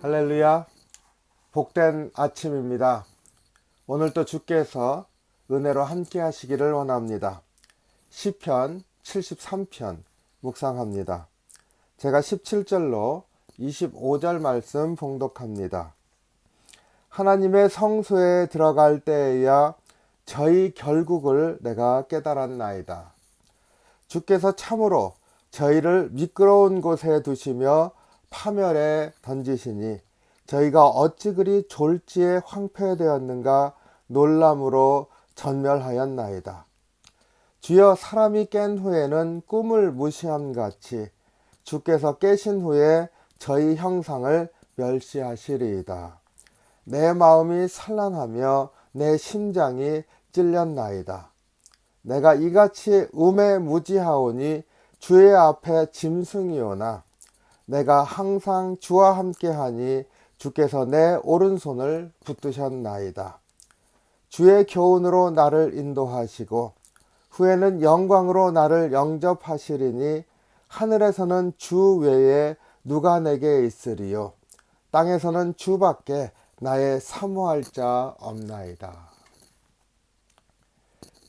할렐루야. 복된 아침입니다. 오늘도 주께서 은혜로 함께 하시기를 원합니다. 시편 73편 묵상합니다. 제가 17절로 25절 말씀 봉독합니다. 하나님의 성소에 들어갈 때에야 저희 결국을 내가 깨달았나이다. 주께서 참으로 저희를 미끄러운 곳에 두시며 파멸에 던지시니 저희가 어찌 그리 졸지에 황폐되었는가 놀람으로 전멸하였나이다. 주여, 사람이 깬 후에는 꿈을 무시함같이 주께서 깨신 후에 저희 형상을 멸시하시리이다. 내 마음이 산란하며 내 심장이 찔렸나이다. 내가 이같이 우매무지하오니 주의 앞에 짐승이오나 내가 항상 주와 함께하니 주께서 내 오른손을 붙드셨나이다. 주의 교훈으로 나를 인도하시고 후에는 영광으로 나를 영접하시리니 하늘에서는 주 외에 누가 내게 있으리요. 땅에서는 주밖에 나의 사모할 자 없나이다.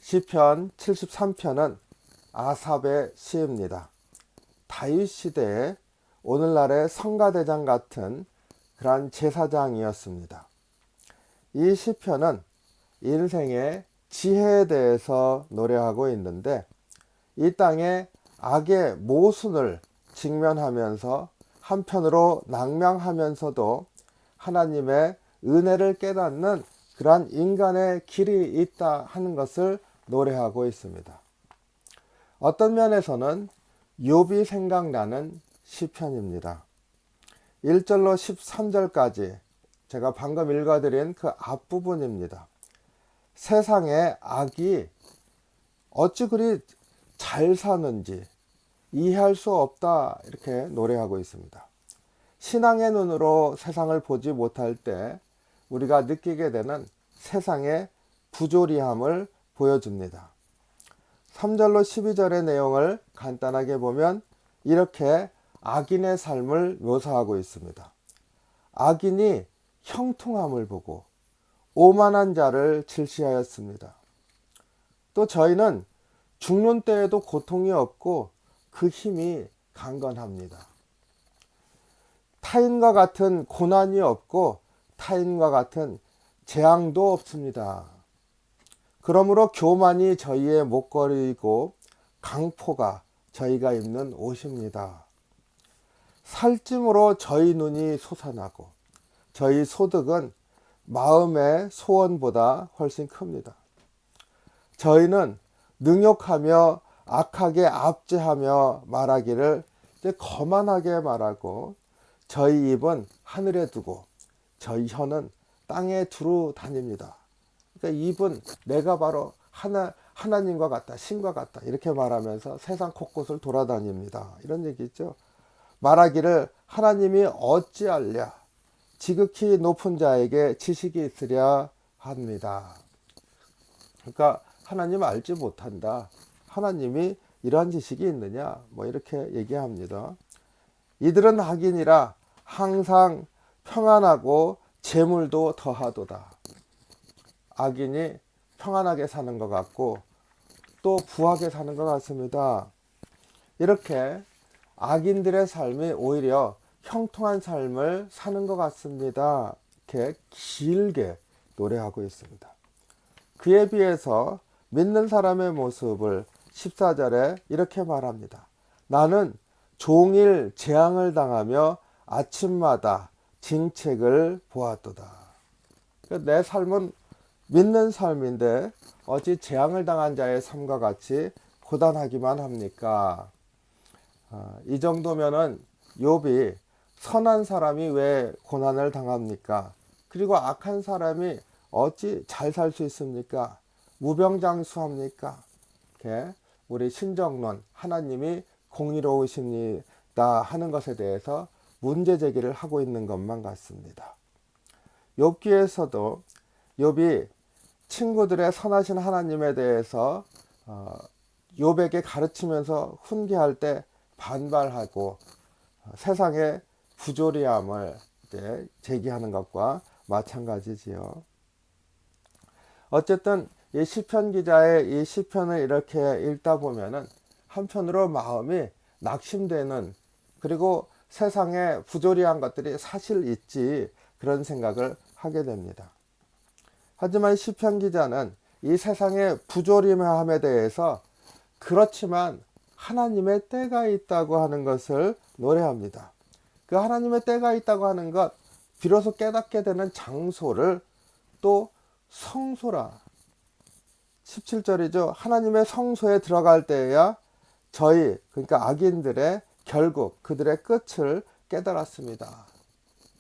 시편 73편은 아삽의 시입니다. 다윗 시대에 오늘날의 성가대장 같은 그러한 제사장이었습니다. 이 시편은 인생의 지혜에 대해서 노래하고 있는데, 이 땅에 악의 모순을 직면하면서 한편으로 낭망하면서도 하나님의 은혜를 깨닫는 그러한 인간의 길이 있다 하는 것을 노래하고 있습니다. 어떤 면에서는 욥이 생각나는 시편입니다. 1절로 13절까지 제가 방금 읽어드린 그 앞부분입니다. 세상의 악이 어찌 그리 잘 사는지 이해할 수 없다, 이렇게 노래하고 있습니다. 신앙의 눈으로 세상을 보지 못할 때 우리가 느끼게 되는 세상의 부조리함을 보여줍니다. 3절로 12절의 내용을 간단하게 보면 이렇게 악인의 삶을 묘사하고 있습니다. 악인이 형통함을 보고 오만한 자를 질시하였습니다. 또 저희는 죽는 때에도 고통이 없고 그 힘이 강건합니다. 타인과 같은 고난이 없고 타인과 같은 재앙도 없습니다. 그러므로 교만이 저희의 목걸이이고 강포가 저희가 입는 옷입니다. 살찜으로 저희 눈이 솟아나고 저희 소득은 마음의 소원보다 훨씬 큽니다. 저희는 능욕하며 악하게 압제하며 말하기를 거만하게 말하고 저희 입은 하늘에 두고 저희 혀는 땅에 두루 다닙니다. 그러니까 입은 내가 바로 하나님과 같다, 신과 같다, 이렇게 말하면서 세상 곳곳을 돌아다닙니다. 이런 얘기죠. 말하기를 하나님이 어찌하랴, 지극히 높은 자에게 지식이 있으랴 합니다. 그러니까 하나님 알지 못한다, 하나님이 이러한 지식이 있느냐, 이렇게 얘기합니다. 이들은 악인이라 항상 평안하고 재물도 더하도다. 악인이 평안하게 사는 것 같고 또 부하게 사는 것 같습니다. 이렇게 악인들의 삶이 오히려 형통한 삶을 사는 것 같습니다. 이렇게 길게 노래하고 있습니다. 그에 비해서 믿는 사람의 모습을 14절에 이렇게 말합니다. 나는 종일 재앙을 당하며 아침마다 징책을 보았도다. 내 삶은 믿는 삶인데 어찌 재앙을 당한 자의 삶과 같이 고단하기만 합니까? 이 정도면은 욥이 선한 사람이 왜 고난을 당합니까? 그리고 악한 사람이 어찌 잘 살 수 있습니까? 무병장수합니까? 이렇게 우리 신정론, 하나님이 공의로우십니다 하는 것에 대해서 문제 제기를 하고 있는 것만 같습니다. 욥기에서도 욥이 친구들의 선하신 하나님에 대해서 욥에게 가르치면서 훈계할 때 반발하고 세상의 부조리함을 때 제기하는 것과 마찬가지지요. 어쨌든 이 시편 기자의 이 시편을 이렇게 읽다 보면은 한편으로 마음이 낙심되는, 그리고 세상에 부조리한 것들이 사실 있지, 그런 생각을 하게 됩니다. 하지만 시편 기자는 이 세상의 부조림함에 대해서 그렇지만 하나님의 때가 있다고 하는 것을 노래합니다. 그 하나님의 때가 있다고 하는 것, 비로소 깨닫게 되는 장소를 또 성소라, 17절이죠. 하나님의 성소에 들어갈 때에야 저희, 그러니까 악인들의 결국 그들의 끝을 깨달았습니다.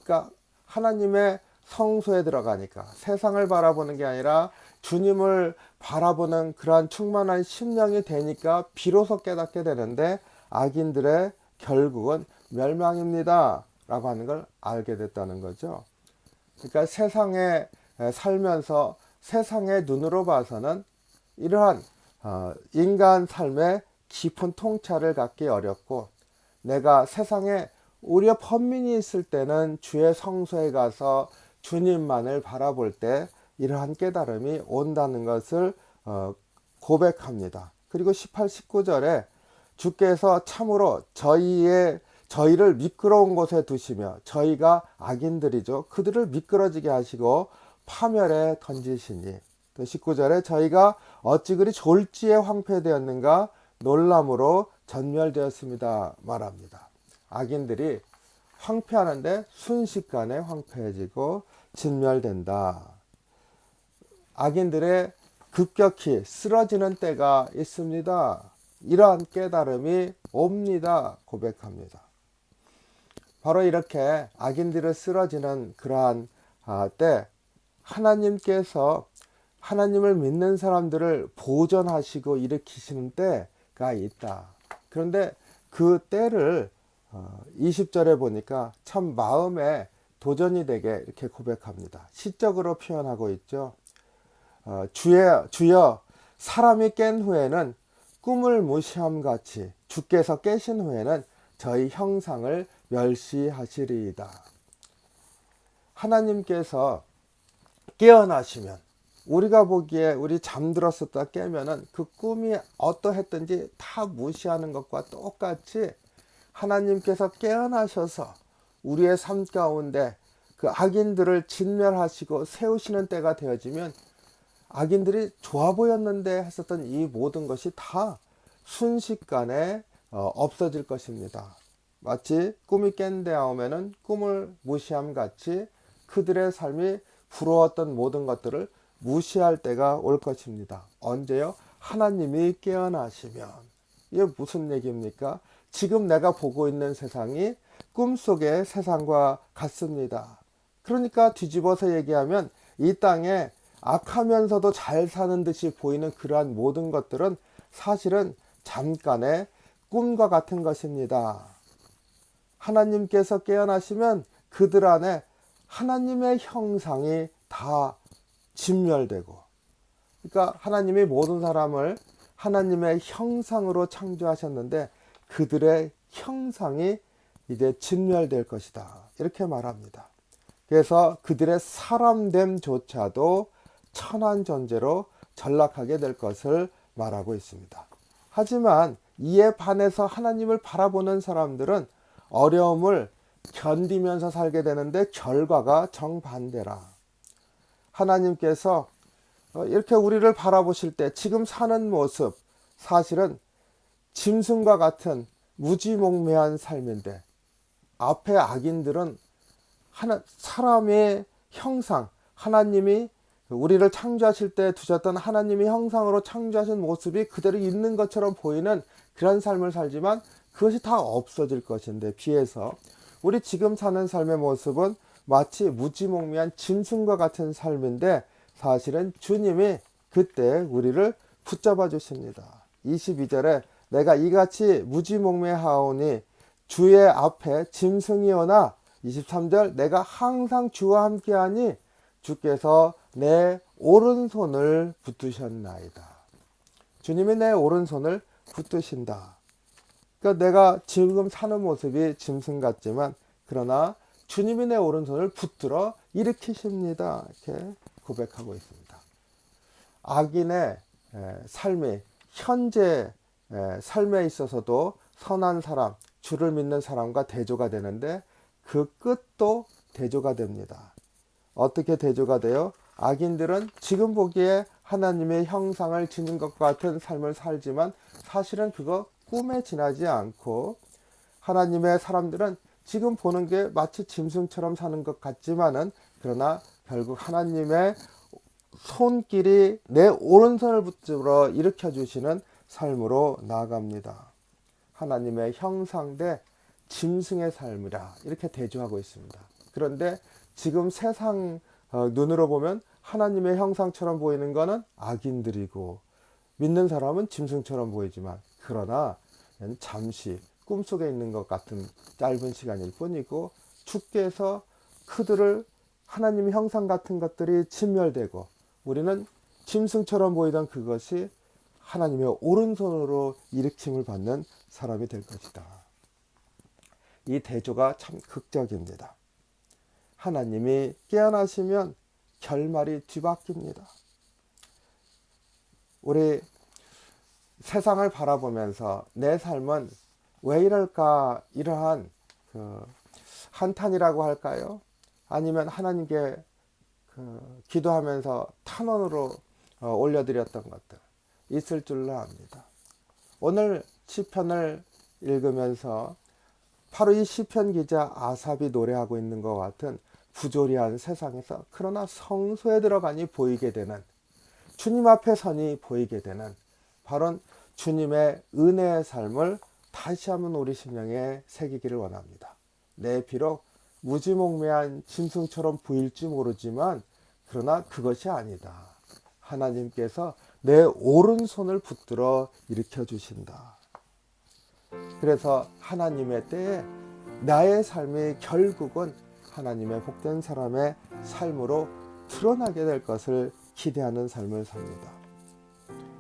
그러니까 하나님의 성소에 들어가니까 세상을 바라보는 게 아니라 주님을 바라보는 그러한 충만한 심령이 되니까 비로소 깨닫게 되는데, 악인들의 결국은 멸망입니다 라고 하는 걸 알게 됐다는 거죠. 그러니까 세상에 살면서 세상의 눈으로 봐서는 이러한 인간 삶의 깊은 통찰을 갖기 어렵고, 내가 세상에 오히려 번민이 있을 때는 주의 성소에 가서 주님만을 바라볼 때 이러한 깨달음이 온다는 것을 고백합니다. 그리고 18, 19절에 주께서 참으로 저희를 미끄러운 곳에 두시며, 저희가 악인들이죠, 그들을 미끄러지게 하시고 파멸에 던지시니, 또 19절에 저희가 어찌 그리 졸지에 황폐되었는가 놀람으로 전멸되었습니다 말합니다. 악인들이 황폐하는데 순식간에 황폐해지고 진멸된다. 악인들의 급격히 쓰러지는 때가 있습니다. 이러한 깨달음이 옵니다 고백합니다. 바로 이렇게 악인들을 쓰러지는 그러한 때 하나님께서 하나님을 믿는 사람들을 보존하시고 일으키시는 때가 있다. 그런데 그 때를 20절에 보니까 참 마음에 도전이 되게 이렇게 고백합니다. 시적으로 표현하고 있죠. 주여 사람이 깬 후에는 꿈을 무시함같이 주께서 깨신 후에는 저희 형상을 멸시하시리이다. 하나님께서 깨어나시면, 우리가 보기에 우리 잠들었었다 깨면은 그 꿈이 어떠했든지 다 무시하는 것과 똑같이 하나님께서 깨어나셔서 우리의 삶 가운데 그 악인들을 진멸하시고 세우시는 때가 되어지면, 악인들이 좋아 보였는데 했었던 이 모든 것이 다 순식간에 없어질 것입니다. 마치 꿈이 깬 다음에는 꿈을 무시함 같이 그들의 삶이 부러웠던 모든 것들을 무시할 때가 올 것입니다. 언제요? 하나님이 깨어나시면. 이게 무슨 얘기입니까? 지금 내가 보고 있는 세상이 꿈속의 세상과 같습니다. 그러니까 뒤집어서 얘기하면 이 땅에 악하면서도 잘 사는 듯이 보이는 그러한 모든 것들은 사실은 잠깐의 꿈과 같은 것입니다. 하나님께서 깨어나시면 그들 안에 하나님의 형상이 다 진멸되고, 그러니까 하나님이 모든 사람을 하나님의 형상으로 창조하셨는데 그들의 형상이 이제 진멸될 것이다, 이렇게 말합니다. 그래서 그들의 사람됨조차도 천한 존재로 전락하게 될 것을 말하고 있습니다. 하지만 이에 반해서 하나님을 바라보는 사람들은 어려움을 견디면서 살게 되는데 결과가 정반대라. 하나님께서 이렇게 우리를 바라보실 때 지금 사는 모습, 사실은 짐승과 같은 무지몽매한 삶인데, 앞에 악인들은 사람의 형상, 하나님이 우리를 창조하실 때 두셨던 하나님의 형상으로 창조하신 모습이 그대로 있는 것처럼 보이는 그런 삶을 살지만 그것이 다 없어질 것인데, 비해서 우리 지금 사는 삶의 모습은 마치 무지몽매한 짐승과 같은 삶인데, 사실은 주님이 그때 우리를 붙잡아 주십니다. 22절에 내가 이같이 무지몽매하오니 주의 앞에 짐승이오나, 23절 내가 항상 주와 함께하니 주께서 내 오른손을 붙드셨나이다. 주님이 내 오른손을 붙드신다. 그러니까 내가 지금 사는 모습이 짐승 같지만, 그러나 주님이 내 오른손을 붙들어 일으키십니다. 이렇게 고백하고 있습니다. 악인의 삶이 현재 삶에 있어서도 선한 사람, 주를 믿는 사람과 대조가 되는데 그 끝도 대조가 됩니다. 어떻게 대조가 돼요? 악인들은 지금 보기에 하나님의 형상을 지닌 것 같은 삶을 살지만 사실은 그거 꿈에 지나지 않고, 하나님의 사람들은 지금 보는 게 마치 짐승처럼 사는 것 같지만은 그러나 결국 하나님의 손길이 내 오른손을 붙들어 일으켜 주시는 삶으로 나아갑니다. 하나님의 형상대 짐승의 삶이라 이렇게 대조하고 있습니다. 그런데 지금 세상 눈으로 보면 하나님의 형상처럼 보이는 것은 악인들이고 믿는 사람은 짐승처럼 보이지만, 그러나 잠시 꿈속에 있는 것 같은 짧은 시간일 뿐이고, 주께서 그들을 하나님의 형상 같은 것들이 진멸되고 우리는 짐승처럼 보이던 그것이 하나님의 오른손으로 일으킴을 받는 사람이 될 것이다. 이 대조가 참 극적입니다. 하나님이 깨어나시면 결말이 뒤바뀝니다. 우리 세상을 바라보면서 내 삶은 왜 이럴까, 이러한 한탄이라고 할까요? 아니면 하나님께 기도하면서 탄원으로 올려드렸던 것들 있을 줄로 압니다. 오늘 시편을 읽으면서 바로 이 시편 기자 아삽이 노래하고 있는 것 같은 부조리한 세상에서 그러나 성소에 들어가니 보이게 되는, 주님 앞에 서니 보이게 되는 바로 주님의 은혜의 삶을 다시 한번 우리 심령에 새기기를 원합니다. 내 비록 무지몽매한 짐승처럼 보일지 모르지만 그러나 그것이 아니다. 하나님께서 내 오른손을 붙들어 일으켜 주신다. 그래서 하나님의 때에 나의 삶이 결국은 하나님의 복된 사람의 삶으로 드러나게 될 것을 기대하는 삶을 삽니다.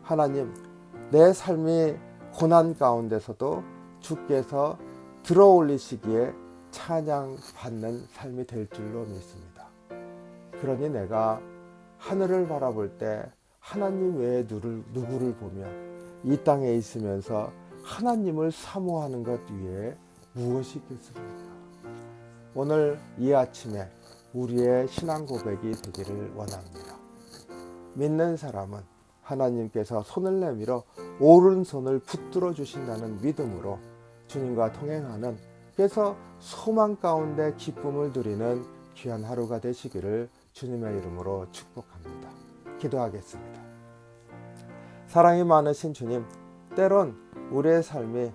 하나님, 내 삶이 고난 가운데서도 주께서 들어올리시기에 찬양받는 삶이 될 줄로 믿습니다. 그러니 내가 하늘을 바라볼 때 하나님 외에 누구를 보며 이 땅에 있으면서 하나님을 사모하는 것 위에 무엇이 있겠습니까? 오늘 이 아침에 우리의 신앙 고백이 되기를 원합니다. 믿는 사람은 하나님께서 손을 내밀어 오른손을 붙들어 주신다는 믿음으로 주님과 동행하는, 그래서 소망 가운데 기쁨을 누리는 귀한 하루가 되시기를 주님의 이름으로 축복합니다. 기도하겠습니다. 사랑이 많으신 주님, 때론 우리의 삶이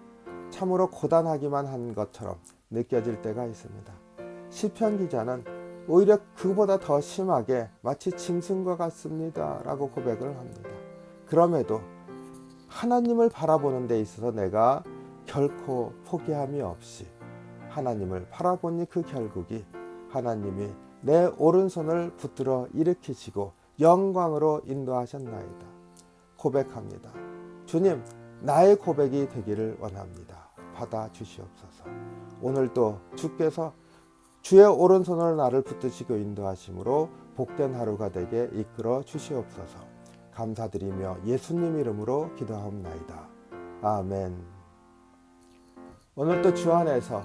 참으로 고단하기만 한 것처럼 느껴질 때가 있습니다. 시편 기자는 오히려 그보다 더 심하게 마치 짐승과 같습니다 라고 고백을 합니다. 그럼에도 하나님을 바라보는 데 있어서 내가 결코 포기함이 없이 하나님을 바라보니 그 결국이 하나님이 내 오른손을 붙들어 일으키시고 영광으로 인도하셨나이다. 고백합니다. 주님, 나의 고백이 되기를 원합니다. 받아 주시옵소서. 오늘도 주께서 주의 오른손으로 나를 붙드시고 인도하심으로 복된 하루가 되게 이끌어 주시옵소서. 감사드리며 예수님 이름으로 기도하옵나이다. 아멘. 오늘도 주 안에서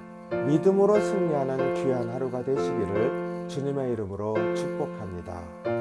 믿음으로 승리하는 귀한 하루가 되시기를 주님의 이름으로 축복합니다.